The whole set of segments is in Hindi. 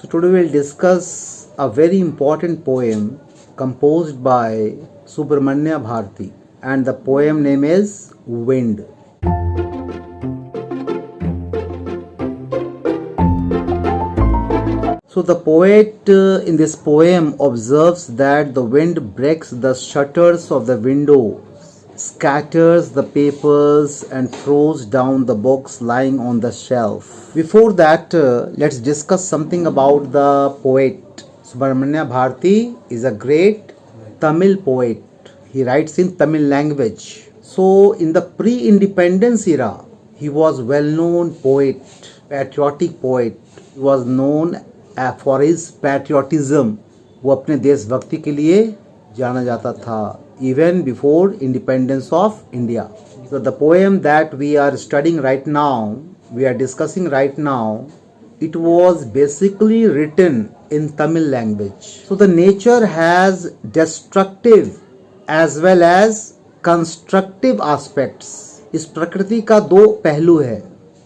So today we'll discuss a very important poem composed by Subramanya Bharati, and the poem name is Wind. So the poet in this poem observes that the wind breaks the shutters of the window, scatters the papers and throws down the books lying on the shelf. Before that, let's discuss something about the poet. Subramanya Bharati is a great Tamil poet. He writes in Tamil language. So in the pre-independence era, he was well-known poet, patriotic poet. He was known for his patriotism. वो अपने देशभक्ति के लिए जाना जाता था, even before independence of India. So the poem that we are studying right now, we are discussing right now, it was basically written in Tamil language. So the nature has destructive as well as constructive aspects. इस प्रकृति का दो पहलू है,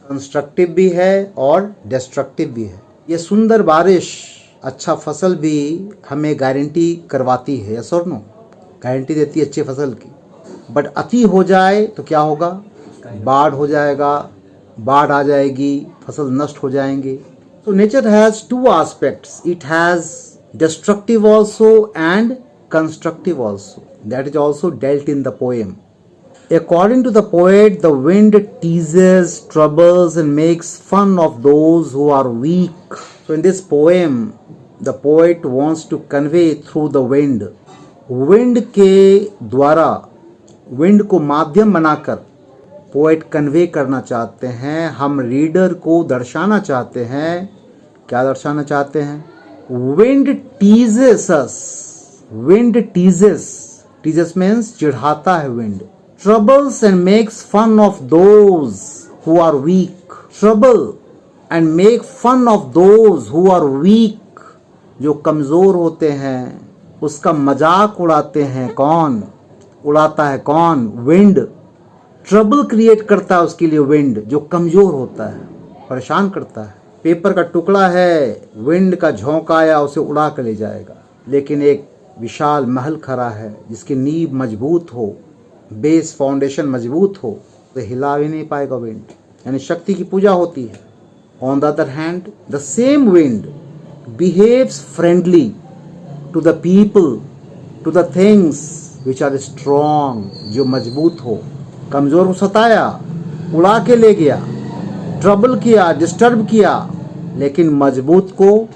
कंस्ट्रक्टिव भी है और डिस्ट्रक्टिव भी है. ये सुंदर बारिश, अच्छा फसल भी हमें गारंटी करवाती है, यस और नो, गारंटी देती है अच्छी फसल की. बट अति हो जाए तो क्या होगा? बाढ़ हो जाएगा, बाढ़ आ जाएगी, फसल नष्ट हो जाएंगे. So nature has two aspects. It has destructive also and constructive also. That is also dealt in the poem. According to the poet, the wind teases, troubles and makes fun of those who are weak. So in this poem, the poet wants to convey through the wind. Wind के द्वारा, wind को माध्यम बनाकर पोएट कन्वे करना चाहते हैं, हम रीडर को दर्शाना चाहते हैं. क्या दर्शाना चाहते हैं? Wind teases us. Wind teases. Teases means चिढ़ाता है wind. Troubles and makes fun of those who are weak. Trouble and make fun of those who are weak. जो कमजोर होते हैं उसका मजाक उड़ाते हैं. कौन उड़ाता है? कौन? विंड. ट्रबल क्रिएट करता है उसके लिए विंड, जो कमजोर होता है, परेशान करता है. पेपर का टुकड़ा है, विंड का झोंका आया उसे उड़ा कर ले जाएगा. लेकिन एक विशाल महल खड़ा है जिसकी नींव मजबूत हो, बेस फाउंडेशन मजबूत हो, तो हिला भी नहीं पाएगा विंड. यानी शक्ति की पूजा होती है. On the other hand, the same wind behaves friendly to the people, to the things which are strong, जो मजबूत हो. कमजोर को सताया, उड़ा के ले गया, ट्रबल किया, डिस्टर्ब किया, लेकिन मजबूत को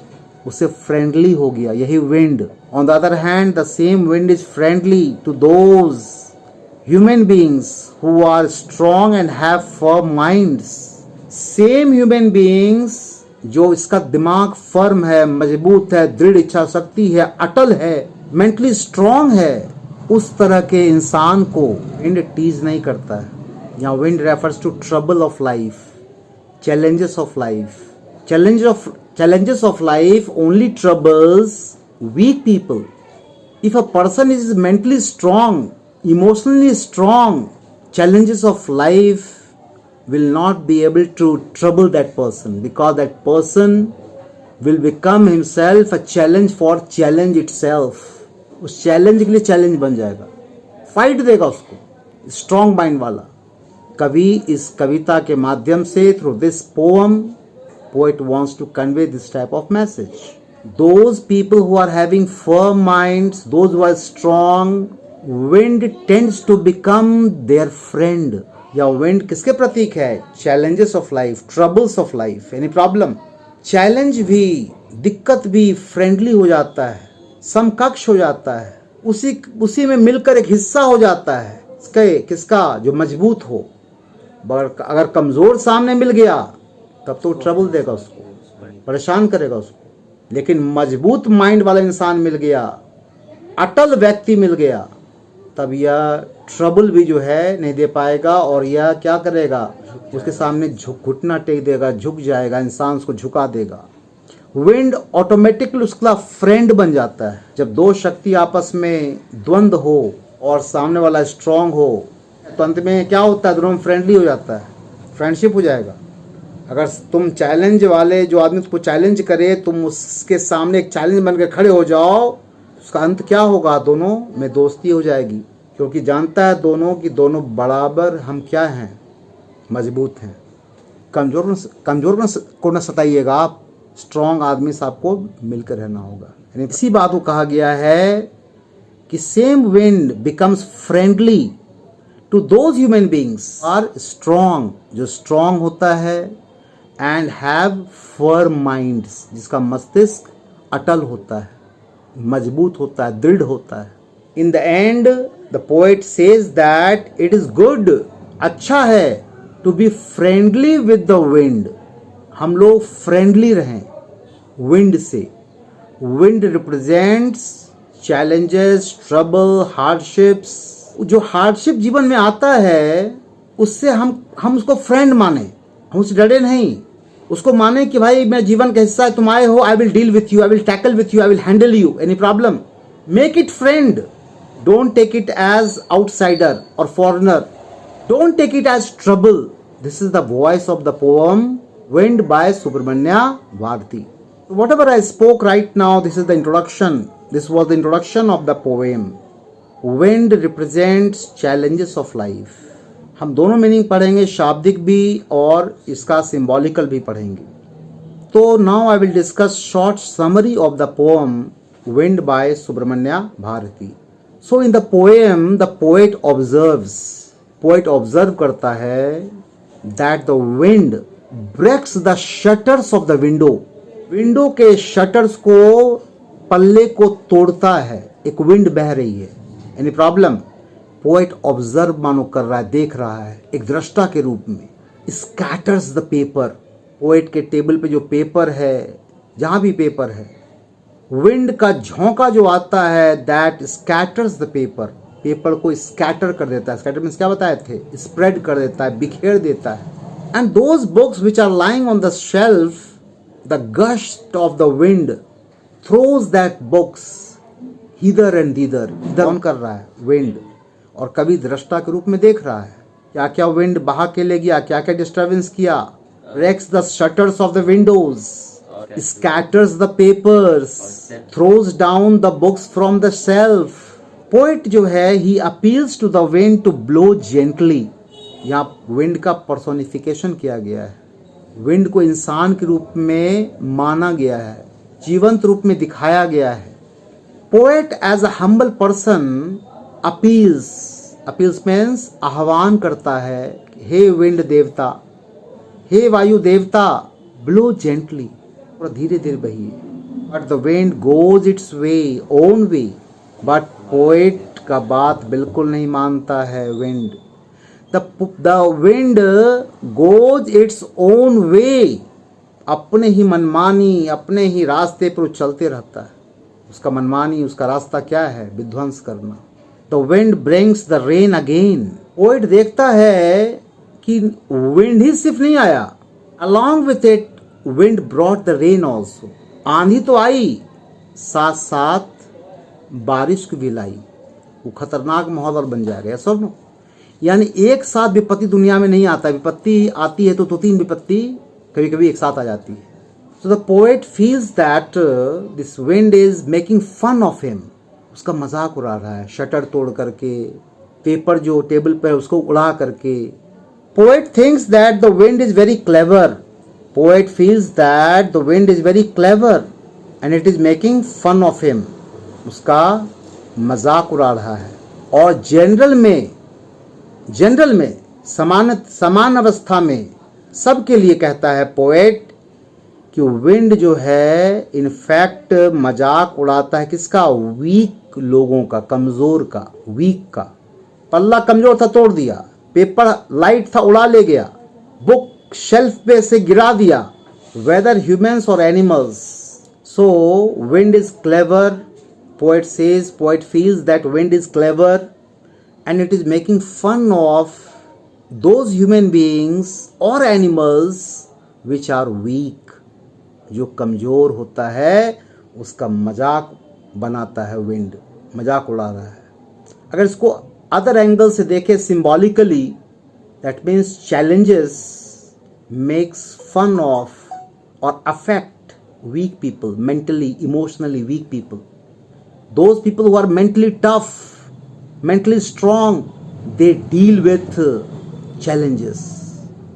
उसे फ्रेंडली हो गया. यही wind. On the other hand, the same wind is friendly to those human beings who are strong and have firm minds. Same human beings जो इसका दिमाग फर्म है, मजबूत है, दृढ़ इच्छा शक्ति है, अटल है, मेंटली स्ट्रांग है, उस तरह के इंसान को विंड टीज नहीं करता है. यहाँ wind refers to trouble of life, challenges of life. Challenges of life only troubles weak people. If a person is mentally strong, emotionally strong, challenges of life will not be able to trouble that person, because that person will become himself a challenge for challenge itself. उस चैलेंज के लिए चैलेंज बन जाएगा, फाइट देगा उसको. स्ट्रॉन्ग माइंड वाला कवि इस कविता के माध्यम से, through this poem, poet wants to convey this type of message. Those people who are having firm minds, those who are strong, wind tends to become their friend. या wind किसके प्रतीक है? challenges of life, troubles of life, any problem. Challenge भी, दिक्कत भी फ्रेंडली हो जाता है, समकक्ष हो जाता है, उसी में मिलकर एक हिस्सा हो जाता है. किसका? जो मजबूत हो. अगर कमजोर सामने मिल गया तब तो ट्रबल देगा उसको, परेशान करेगा उसको. लेकिन मजबूत माइंड वाला इंसान मिल गया, अटल व्यक्ति मिल गया, तब यह ट्रबल भी जो है नहीं दे पाएगा. और यह क्या करेगा? उसके सामने घुटना टेक देगा, झुक जाएगा, इंसान उसको झुका देगा. विंड ऑटोमेटिकली उसका फ्रेंड बन जाता है. जब दो शक्ति आपस में द्वंद्व हो और सामने वाला स्ट्रांग हो, तो अंत में क्या होता है? दोनों में फ्रेंडली हो जाता है, फ्रेंडशिप हो जाएगा. अगर तुम चैलेंज वाले, जो आदमी तुमको चैलेंज करे, तुम उसके सामने एक चैलेंज बनकर खड़े हो जाओ, उसका अंत क्या होगा? दोनों में दोस्ती हो जाएगी, क्योंकि जानता है दोनों कि दोनों बराबर हम क्या हैं, मजबूत हैं। कमजोर को न सताइएगा आप, स्ट्रॉन्ग आदमी से आपको मिलकर रहना होगा। यानी इसी बात को कहा गया है कि same wind becomes friendly to those human beings are strong, जो स्ट्रॉन्ग होता है, एंड हैव फर्म माइंड्स, जिसका मस्तिष्क अटल होता है, मजबूत होता है, दृढ़ होता है। In the end the poet says that it is good, अच्छा है, to be friendly with the wind, हम लोग फ्रेंडली रहें विंड से। Wind represents challenges, trouble, hardships. जो हार्डशिप जीवन में आता है उससे हम उसको फ्रेंड माने, हम उससे डरे नहीं, उसको माने कि भाई मेरा जीवन का हिस्सा है, तुम आए हो, I will deal with you, I will tackle with you, I will handle you, any problem, make it friend, don't take it as outsider or foreigner, don't take it as trouble. This is the voice of the poem wind by Subramania Bharati. Whatever I spoke right now, this is the introduction. This was the introduction of the poem. Wind represents challenges of life. हम दोनों मीनिंग पढ़ेंगे, शाब्दिक भी और इसका सिंबॉलिकल भी पढ़ेंगे। तो now I will discuss short summary of the poem Wind by Subramanya Bharati. So in the poem, the poet observe करता है that the wind breaks the shutters of the window. Window के शटर्स को, पल्ले को तोड़ता है। एक विंड बह रही है, एनी प्रॉब्लम। पोएट ऑब्जर्व मानो कर रहा है, देख रहा है एक दृष्टा के रूप में। स्कैटर्स द पेपर, पोएट के टेबल पे जो पेपर है, जहां भी पेपर है, विंड का झोंका जो आता है, that scatters the paper, paper को स्कैटर कर देता है। स्कैटर मींस क्या बताए थे? स्प्रेड कर देता है, बिखेर देता है। And those books which are lying on the shelf, the gust of the wind throws that books hither and thither. इधर कर रहा है विंड, और कभी दृष्टा के रूप में देख रहा है क्या क्या विंड बहा के ले गया, क्या क्या डिस्टर्बेंस किया। breaks the shutters of the windows, scatters the papers, throws down the books from the shelf. poet जो है, he appeals to the wind to blow gently. यहाँ विंड का पर्सोनिफिकेशन किया गया है। विंड को इंसान के रूप में माना गया है, जीवंत रूप में दिखाया गया है। Poet as a humble person appeals means आह्वान करता है, हे विंड देवता, हे वायु देवता, ब्लो जेंटली, और धीरे धीरे बहिए। But the wind goes its way, own way. But poet का बात बिल्कुल नहीं मानता है wind. The wind goes its own way, अपने ही मनमानी, अपने ही रास्ते पर चलते रहता है। उसका मनमानी, उसका रास्ता क्या है? विध्वंस करना। The wind brings the rain again. Poet देखता है कि विंड ही सिर्फ नहीं आया, along with it wind brought the rain also. आंधी तो आई, साथ साथ बारिश की भी लाई। वो खतरनाक माहौल बन जाएगा। सब यानी एक साथ विपत्ति दुनिया में नहीं आता, विपत्ति आती है तो दो तीन विपत्ति कभी कभी एक साथ आ जाती है। So the poet feels that this wind is making fun of him, उसका मजाक उड़ा रहा है, शटर तोड़ करके, पेपर जो टेबल पर है उसको उड़ा करके। Poet thinks that the wind is very clever, poet feels that the wind is very clever and it is making fun of him, उसका मजाक उड़ा रहा है। और जनरल में समान अवस्था में सबके लिए कहता है पोएट कि विंड जो है इनफैक्ट मजाक उड़ाता है किसका? वीक लोगों का, कमजोर का, वीक का। पल्ला कमजोर था, तोड़ दिया। पेपर लाइट था, उड़ा ले गया। बुक शेल्फ पे से गिरा दिया, वेदर ह्यूमंस और animals. So wind is clever, poet says, poet feels that wind is clever and it is making fun of those human beings or animals which are weak. जो कमजोर होता है उसका मजाक बनाता है विंड, मजाक उड़ा रहा है। अगर इसको अदर एंगल से देखें symbolically, that means challenges makes fun of or affect weak people, mentally, emotionally weak people. Those people who are mentally tough, mentally strong, they deal with challenges,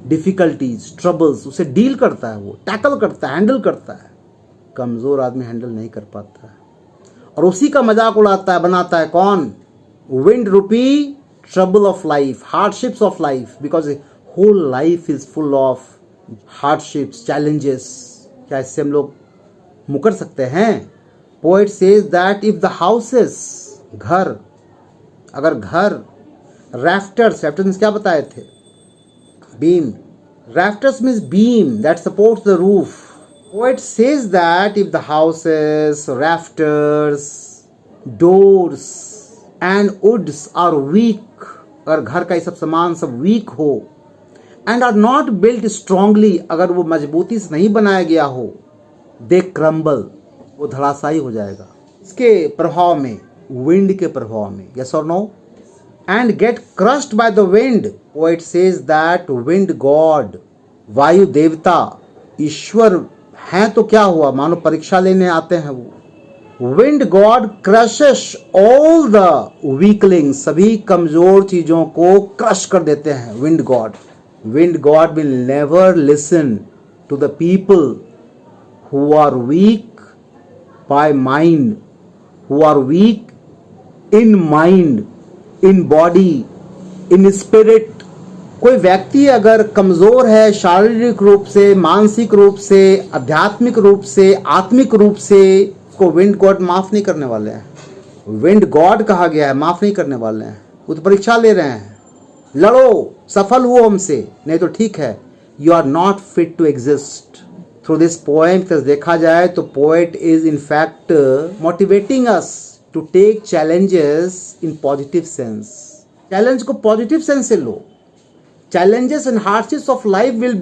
difficulties, troubles. उसे डील करता है, वो टैकल करता है, हैंडल करता है. कमज़ोर आदमी हैंडल नहीं कर पाता है और उसी का मजाक उड़ाता है, बनाता है कौन? विंड रूपी trouble of life, hardships of life, because whole life is full of hardships, challenges. क्या इससे हम लोग मुकर सकते हैं? Poet says that if the houses, घर, अगर घर, रैफ्टर्स, रैफ्टर्स क्या बताए थे? Beam. Rafters means beam that supports the roof. Poet says that if the houses, rafters, doors and woods are weak, अगर घर का ये सब सामान सब वीक हो, and are not built strongly, अगर वो मजबूती से नहीं बनाया गया हो, दे क्रम्बल, वो धड़ाशायी हो जाएगा. इसके प्रभाव में, विंड के प्रभाव में, यस और no? And get crushed by the wind. Poet says that wind god, वायु देवता, ईश्वर हैं तो क्या हुआ, मानो परीक्षा लेने आते हैं वो. Wind God crushes all the weaklings, सभी कमजोर चीजों को क्रश कर देते हैं wind God. Wind God will never listen to the people who are weak by mind, who are weak in mind, in body, in spirit. कोई व्यक्ति अगर कमज़ोर है शारीरिक रूप से, मानसिक रूप से, आध्यात्मिक रूप से, आत्मिक रूप से, उसको विंड गॉड माफ़ नहीं करने वाले हैं. विंड गॉड कहा गया है, माफ़ नहीं करने वाले हैं. वो तो परीक्षा ले रहे हैं, लड़ो, सफल हुओ हमसे, नहीं तो ठीक है, you are not fit to exist. Through this poem देखा जाए तो poet is in fact motivating us to take challenges in positive sense. Challenge को पॉजिटिव सेंस से लो. Challenges and hardships of life will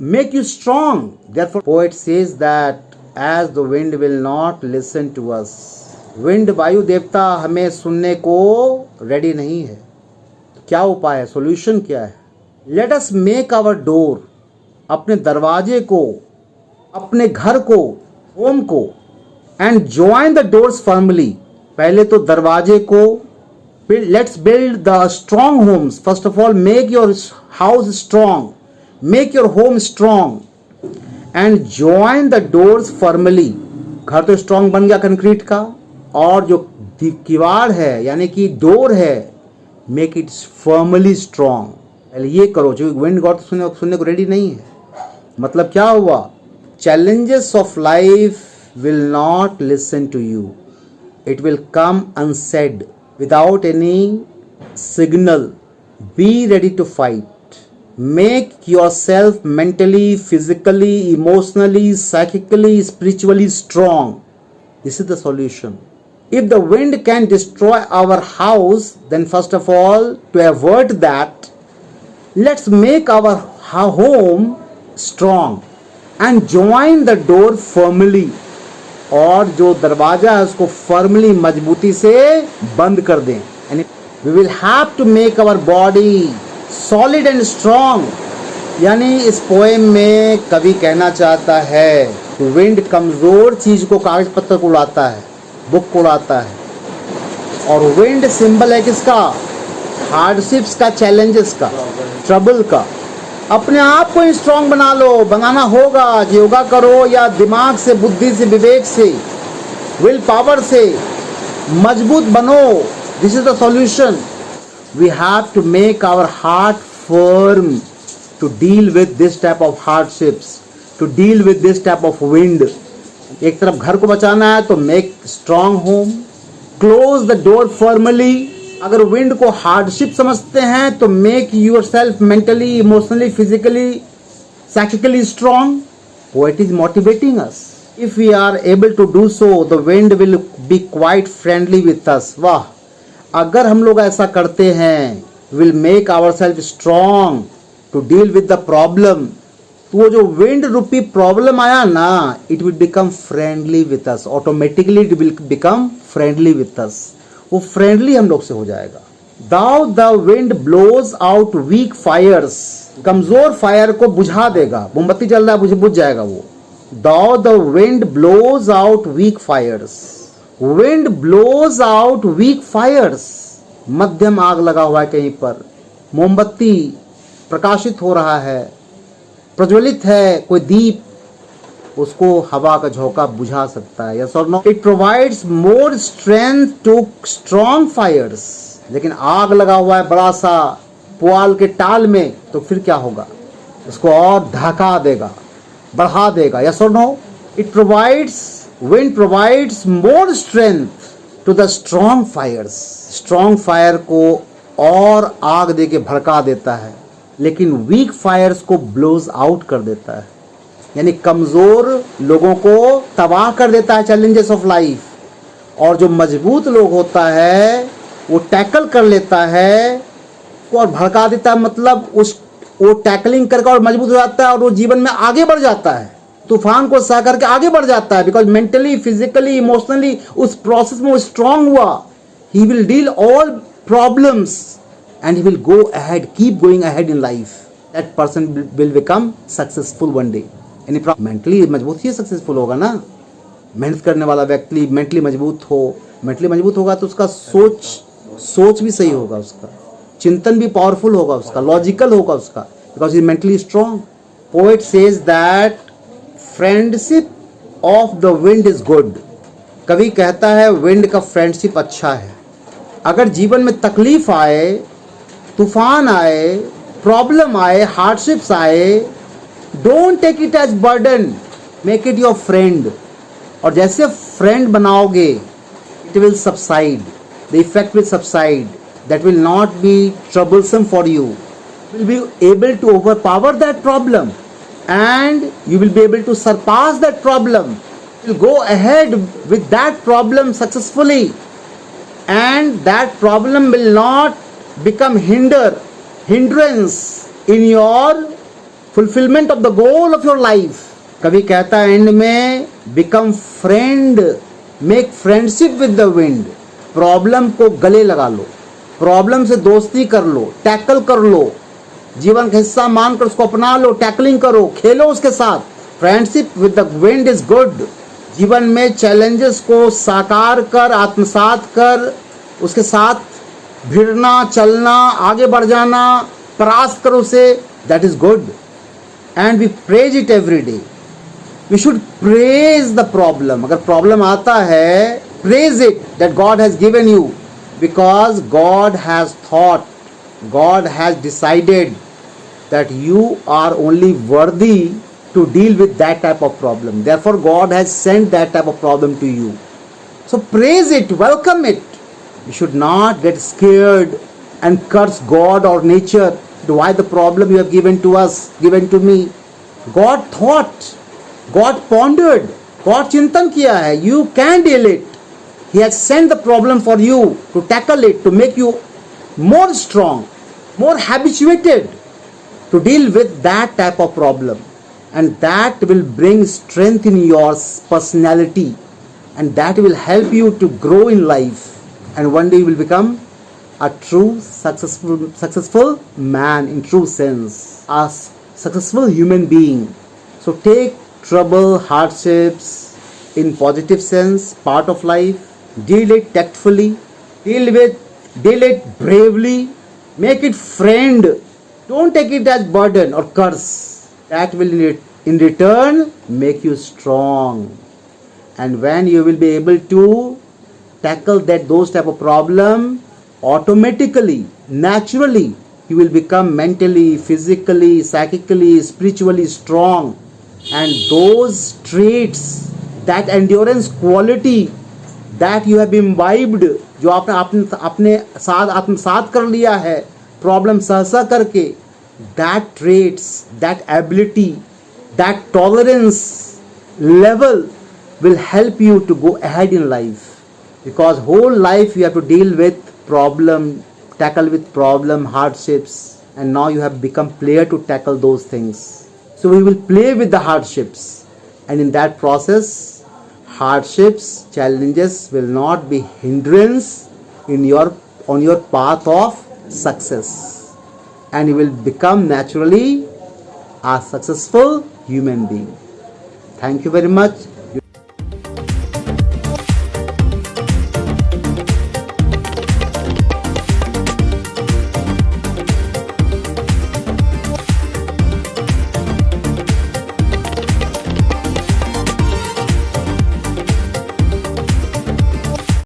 make you strong. Therefore poet says that as the wind will not listen to us, wind वायु देवता हमें सुनने को रेडी नहीं है. क्या उपाय है, सॉल्यूशन क्या है? Let us make our door, अपने दरवाजे को, अपने घर को, होम को, and join the doors firmly. पहले तो दरवाजे को, let's build the strong homes. First of all make your house strong, make your home strong, and join the doors firmly. घर तो स्ट्रॉन्ग बन गया कंक्रीट का, और जो किवाड़ है यानी कि डोर है, मेक इट फर्मली स्ट्रॉन्ग. पहले ये करो, जो विंड गॉड सुनने को रेडी नहीं है. मतलब क्या हुआ? Challenges of life will not listen to you. It will come unsaid without any signal. Be ready to fight. Make yourself mentally, physically, emotionally, psychically, spiritually strong. This is the solution. If the wind can destroy our house, then first of all, to avert that, let's make our home strong and join the door firmly. और जो दरवाजा है उसको firmly, मजबूती से बंद कर दें. And we will have to make our body solid and strong. यानी इस पोएम में कवि कहना चाहता है कि विंड कमजोर चीज को, कागज पत्थर को उड़ाता है, बुक को उड़ाता है. और विंड सिंबल है किसका? हार्डशिप्स का, चैलेंजेस का, ट्रबल का. अपने आप को स्ट्रांग बना लो, बनाना होगा. योगा करो या दिमाग से, बुद्धि से, विवेक से, विल पावर से मजबूत बनो. This is the solution. We have to make our heart firm to deal with this type of hardships, to deal with this type of wind. एक तरफ घर को बचाना है तो make strong home, close the door firmly. अगर विंड को हार्डशिप समझते हैं तो make yourself mentally, emotionally, physically, psychically strong. Poet is motivating us. If we are able to do so, the wind will be quite friendly with us. वाह, अगर हम लोग ऐसा करते हैं, will make our self strong to deal with the problem. तो वो जो विंड रूपी प्रॉब्लम आया ना, it will become friendly with us. Automatically it will become friendly with us. वो फ्रेंडली हम लोग से हो जाएगा. Thou the wind blows out weak fires. कमजोर फायर को बुझा देगा. मोमबत्ती जल रहा है, बुझ जाएगा वो. Thou the wind blows out weak fires. Wind blows out weak fires. मध्यम आग लगा हुआ है कहीं पर. मोमबत्ती प्रकाशित हो रहा है, प्रज्वलित है कोई दीप, उसको हवा का झोंका बुझा सकता है. यस और no? It provides more strength to strong fires. लेकिन आग लगा हुआ है बड़ा सा पुआल के टाल में, तो फिर क्या होगा? उसको और धका देगा, बढ़ा देगा. यस और no? It provides, wind provides more strength to the strong fires. Strong fire को और आग दे के भड़का देता है, लेकिन वीक फायर्स को ब्लोज आउट कर देता है. यानी कमजोर लोगों को तबाह कर देता है चैलेंजेस ऑफ लाइफ. और जो मजबूत लोग होता है वो टैकल कर लेता है और भड़का देता है. मतलब वो टैकलिंग करके और मजबूत हो जाता है और वो जीवन में आगे बढ़ जाता है. तूफान को सह करके आगे बढ़ जाता है. बिकॉज मेंटली, फिजिकली, इमोशनली उस प्रोसेस में वो स्ट्रांग हुआ. He will deal all problems and he will go ahead, keep going ahead in life. That person will become successful one day. यानी मेंटली मजबूत ही सक्सेसफुल होगा ना. मेहनत करने वाला व्यक्ति मेंटली मजबूत हो, मेंटली मजबूत होगा तो उसका सोच भी सही होगा, उसका चिंतन भी पावरफुल होगा, उसका लॉजिकल होगा उसका, because is mentally strong. Poet says that friendship of the wind is good. कवि कहता है विंड का फ्रेंडशिप अच्छा है. अगर जीवन में तकलीफ आए, तूफान आए, प्रॉब्लम आए, हार्डशिप्स आए, don't take it as burden, make it your friend. और जैसे फ्रेंड बनाओगे, it will subside, the effect will subside, that will not be troublesome for you. Will be able to overpower that problem and you will be able to surpass that problem. Will go ahead with that problem successfully and that problem will not become hindrance in your fulfillment of the goal of your life. कभी कहता है एंड में become friend, make friendship with the wind. Problem को गले लगा लो, प्रॉब्लम से दोस्ती कर लो, टैकल कर लो, जीवन का हिस्सा मानकर उसको अपना लो, टैकलिंग करो, खेलो उसके साथ. Friendship with the wind is good. जीवन में चैलेंजेस को साकार कर, आत्मसात कर, उसके साथ भिड़ना, चलना, आगे बढ़ जाना, परास्त करो उसे, that is good. And we praise it every day. We should praise the problem. अगर प्रॉब्लम आता है, praise it that god has given you, because god has thought, god has decided that you are only worthy to deal with that type of problem. Therefore God has sent that type of problem to you. So praise it, welcome it. You should not get scared and curse God or nature. Why the problem you have given to us, given to me? God thought, God pondered, God चिंतन किया है. You can deal it. He has sent the problem for you to tackle it, to make you more strong, more habituated to deal with that type of problem. And that will bring strength in your personality, and that will help you to grow in life, and one day you will become a true successful man in true sense, a successful human being. So take trouble, hardships in positive sense, part of life. Deal it tactfully, deal it bravely, make it friend. Don't take it as burden or curse. That will in return make you strong. And when you will be able to tackle those type of problem, automatically, naturally, you will become mentally, physically, psychically, spiritually strong. And those traits, that endurance quality that you have imbibed, जो आपने अपने साथ आत्मसात कर लिया है प्रॉब्लम सहसा करके, that traits, that ability, that tolerance level will help you to go ahead in life. Because whole life you have to deal with problem, tackle with problem, hardships, and now you have become player to tackle those things. So we will play with the hardships, and in that process, hardships, challenges will not be hindrance in your on your path of success, and you will become naturally a successful human being. Thank you very much.